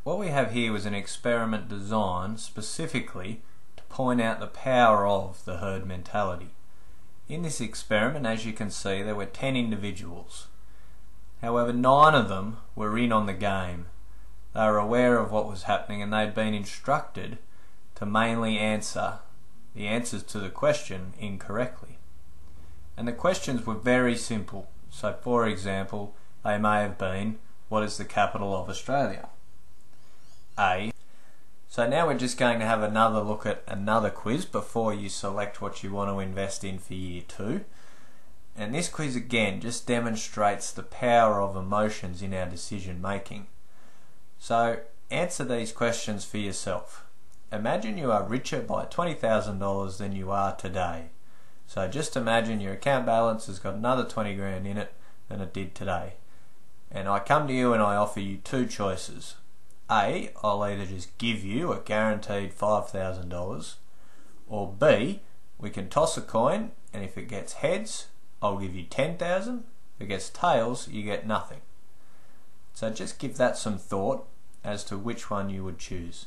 what we have here was an experiment designed specifically to point out the power of the herd mentality. In this experiment, as you can see, there were 10 individuals. However, 9 of them were in on the game. They were aware of what was happening and they'd been instructed to mainly answer the answers to the question incorrectly. And the questions were very simple. So for example, they may have been, what is the capital of Australia? A. So now we're just going to have another look at another quiz before you select what you want to invest in for year 2. And this quiz again just demonstrates the power of emotions in our decision making. So answer these questions for yourself. Imagine you are richer by $20,000 than you are today. So just imagine your account balance has got another 20 grand in it than it did today. And I come to you and I offer you 2 choices. A, I'll either just give you a guaranteed $5,000, or B, we can toss a coin and if it gets heads, I'll give you $10,000. If it gets tails, you get nothing. So just give that some thought as to which one you would choose.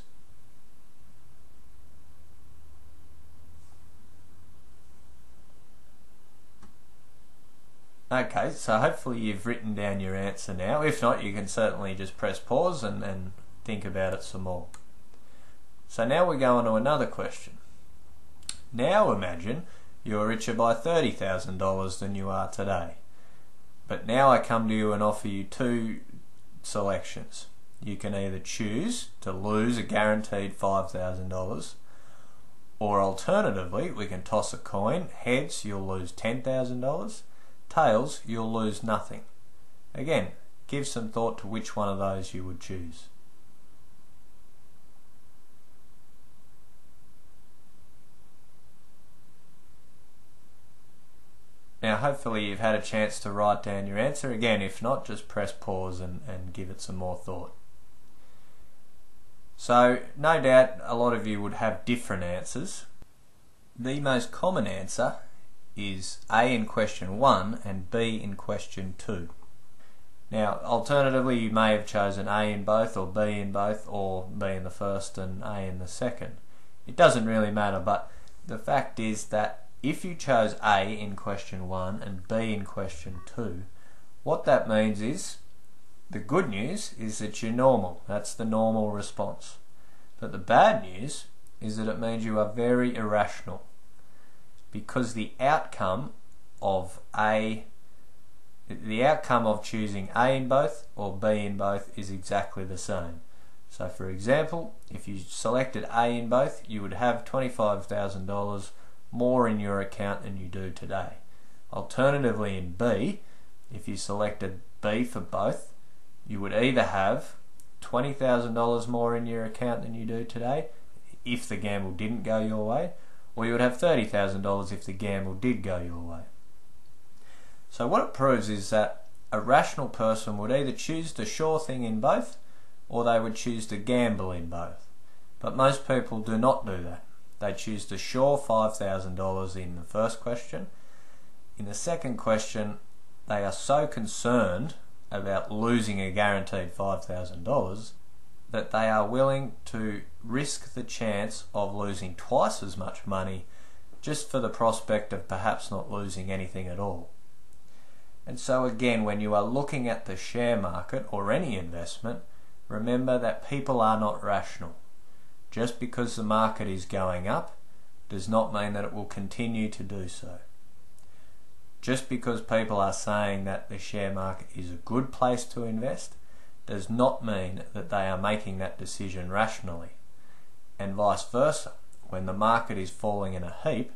Okay, so hopefully you've written down your answer now. If not, you can certainly just press pause and think about it some more. So now we go on to another question. Now imagine you're richer by $30,000 than you are today. But now I come to you and offer you 2 selections. You can either choose to lose a guaranteed $5,000, or alternatively we can toss a coin. Heads, you'll lose $10,000. Tails, you'll lose nothing. Again, give some thought to which one of those you would choose. Now hopefully you've had a chance to write down your answer. Again, if not, just press pause and give it some more thought. So no doubt a lot of you would have different answers. The most common answer is A in question 1 and B in question 2. Now alternatively you may have chosen A in both, or B in both, or B in the first and A in the second. It doesn't really matter, but the fact is that if you chose A in question 1 and B in question 2, what that means is, the good news is that you're normal. That's the normal response. But the bad news is that it means you are very irrational, because the outcome of choosing A in both or B in both is exactly the same. So for example, if you selected A in both, you would have $25,000 more in your account than you do today. Alternatively in B, if you selected B for both, you would either have $20,000 more in your account than you do today if the gamble didn't go your way, or you would have $30,000 if the gamble did go your way. So what it proves is that a rational person would either choose the sure thing in both, or they would choose to gamble in both. But most people do not do that. They choose the sure $5,000 in the first question. In the second question, they are so concerned about losing a guaranteed $5,000 that they are willing to risk the chance of losing twice as much money just for the prospect of perhaps not losing anything at all. And so again, when you are looking at the share market or any investment, remember that people are not rational. Just because the market is going up does not mean that it will continue to do so. Just because people are saying that the share market is a good place to invest does not mean that they are making that decision rationally. And vice versa, when the market is falling in a heap,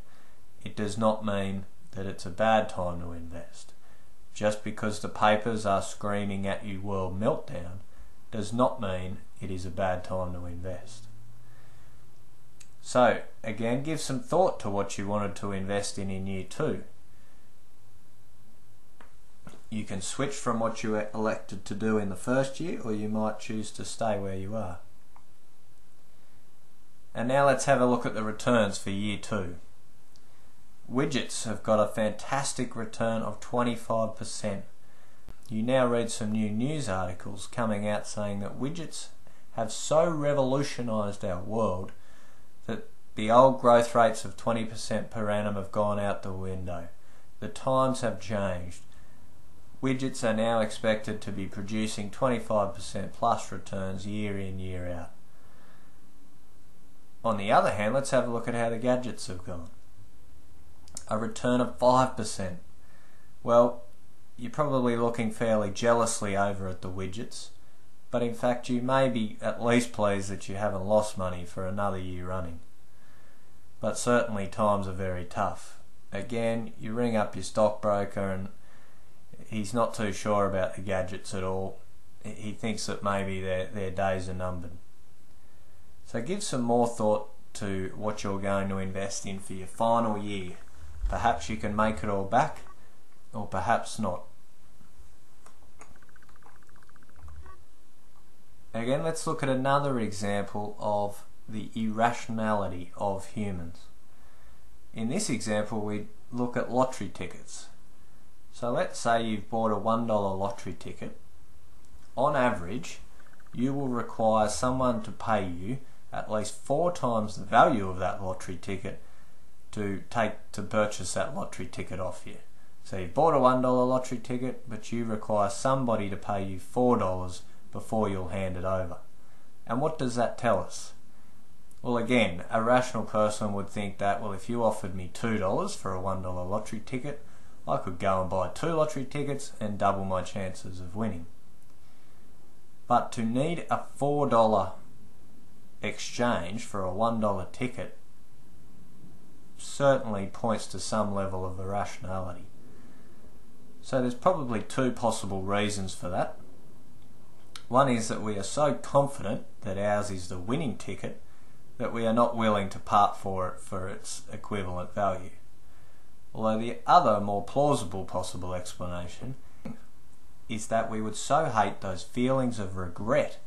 it does not mean that it's a bad time to invest. Just because the papers are screaming at you world meltdown does not mean it is a bad time to invest. So again, give some thought to what you wanted to invest in year 2. You can switch from what you elected to do in the first year, or you might choose to stay where you are. And now let's have a look at the returns for year 2. Widgets have got a fantastic return of 25%. You now read some new news articles coming out saying that Widgets have so revolutionised our world that the old growth rates of 20% per annum have gone out the window. The times have changed. Widgets are now expected to be producing 25% plus returns year in, year out. On the other hand, let's have a look at how the gadgets have gone. A return of 5%. Well, you're probably looking fairly jealously over at the widgets, but in fact you may be at least pleased that you haven't lost money for another year running. But certainly times are very tough. Again, you ring up your stockbroker and he's not too sure about the gadgets at all. He thinks that maybe their days are numbered. So give some more thought to what you're going to invest in for your final year. Perhaps you can make it all back, or perhaps not. Again, let's look at another example of the irrationality of humans. In this example, we look at lottery tickets. So let's say you've bought a $1 lottery ticket. On average, you will require someone to pay you at least 4 times the value of that lottery ticket to purchase that lottery ticket off you. So you've bought a $1 lottery ticket, but you require somebody to pay you $4 before you'll hand it over. And what does that tell us? Well, again, a rational person would think that, well, if you offered me $2 for a $1 lottery ticket, I could go and buy 2 lottery tickets and double my chances of winning. But to need a $4 exchange for a $1 ticket certainly points to some level of irrationality. So there's probably 2 possible reasons for that. One is that we are so confident that ours is the winning ticket that we are not willing to part for it for its equivalent value. Although the other, more plausible possible explanation is that we would so hate those feelings of regret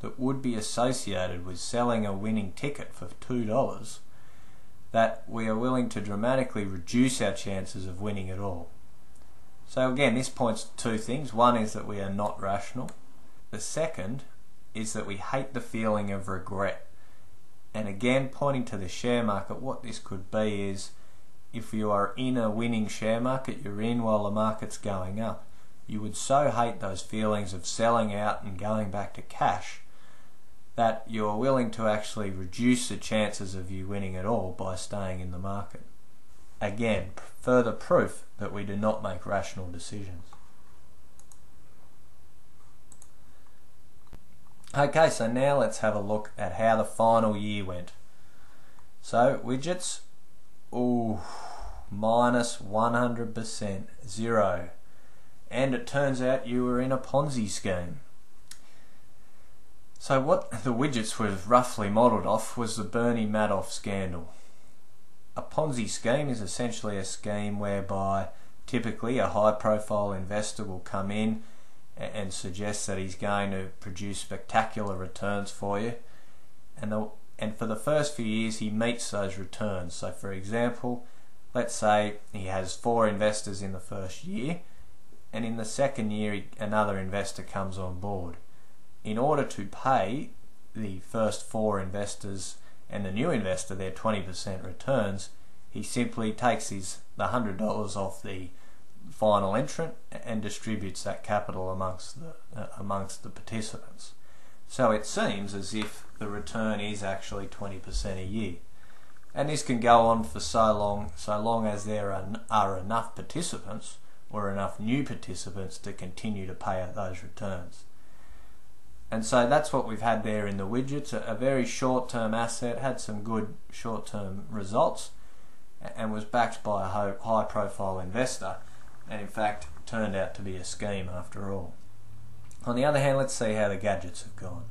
that would be associated with selling a winning ticket for $2 that we are willing to dramatically reduce our chances of winning at all. So again, this points to 2 things. One is that we are not rational. The second is that we hate the feeling of regret. And again, pointing to the share market, what this could be is, if you are in a winning share market, you're in while the market's going up, you would so hate those feelings of selling out and going back to cash that you're willing to actually reduce the chances of you winning at all by staying in the market. Again, further proof that we do not make rational decisions. Okay, so now let's have a look at how the final year went. So, widgets, minus 100%, 0. And it turns out you were in a Ponzi scheme. So what the widgets were roughly modelled off was the Bernie Madoff scandal. A Ponzi scheme is essentially a scheme whereby typically a high-profile investor will come in and suggest that he's going to produce spectacular returns for you, and for the first few years he meets those returns. So for example, let's say he has 4 investors in the first year, and in the second year another investor comes on board. In order to pay the first 4 investors and the new investor their 20% returns, he simply takes the $100 off the final entrant and distributes that capital amongst the participants. So it seems as if the return is actually 20% a year. And this can go on for so long as there are enough participants or enough new participants to continue to pay out those returns. And so that's what we've had there in the widgets, a very short-term asset, had some good short-term results, and was backed by a high-profile investor, and in fact turned out to be a scheme after all. On the other hand, let's see how the gadgets have gone.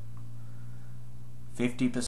50%